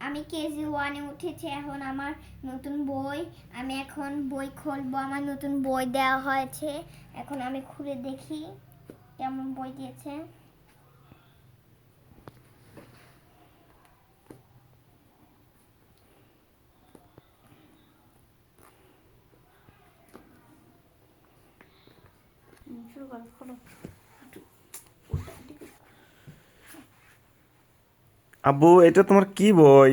আমি কেজি ওয়ানে উঠেছি, এখন আমার নতুন বই, আমি এখন বই খুলবো। আমার নতুন বই দেওয়া হয়েছে, এখন আমি খুলে দেখি কেমন বই দিয়েছে। শুরু করো, খোলো। আব্বু, এটা তোমার কি বই?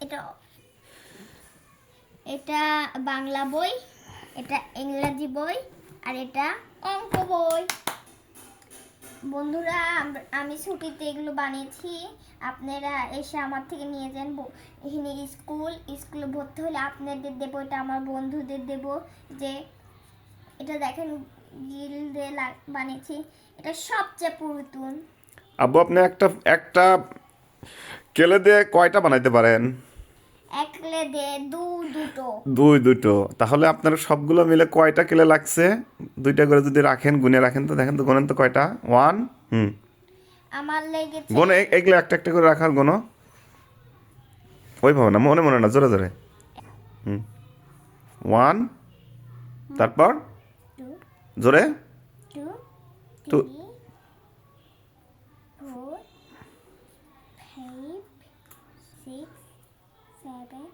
এটা এটা বাংলা বই, এটা ইংরেজি বই, আর এটা অঙ্ক বই। বন্ধুরা, আমি ছুটিতে এগুলো বানিয়েছি, আপনারা এসে আমার থেকে নিয়ে যান। এখানে স্কুলে ভর্তি হলে আপনাদের দেবো, এটা আমার বন্ধুদের দেবো। যে এটা দেখেন, গিল দিয়ে বানিয়েছি, এটা সবচেয়ে পুরাতন। আব্বু, আপনি একটা একটা কেলে দিয়ে কয়টা বানাইতে পারেন? একলে দে দুটো। দুটো। তাহলে আপনার সবগুলো মিলে কয়টা কেলে লাগছে? দুইটা করে যদি রাখেন, গুনে রাখেন তো, দেখেন তো, গোনেন তো কয়টা। ওয়ান। আমার লেগেছে গোনে, এগুলো একটা একটা করে রাখার গোনো। ওইভাবে না, মনে মনে না, জোরে জোরে। ওয়ান, তারপর টু, জোরে। Two, two. Three, four, five, six, seven,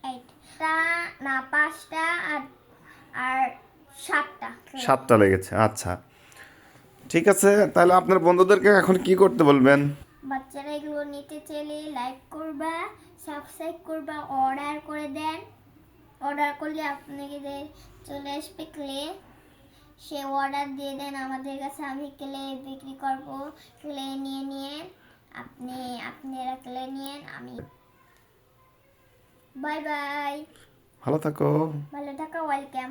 eight. টা না, পাঁচটা আর আর সাতটা। সাতটা লেগেছে, আচ্ছা। ঠিক আছে, তাহলে আপনার বন্ধুদেরকে এখন কি করতে বলবেন? বাচ্চারা এগুলো নিতে চাইলে লাইক করবা, সাবস্ক্রাইব করবা, অর্ডার করে দেন। অর্ডার করলে আপনাদের চলে আসবে ক্লে, সে অর্ডার দিয়ে দেন আমাদের কাছে, আমি ক্লে বিক্রি করব। ক্লে নিয়ে আপনারা ক্লে নিয়েন। আমি বাই বাই। ভালো থাকো। ভালো থাকা, ওয়েলকাম।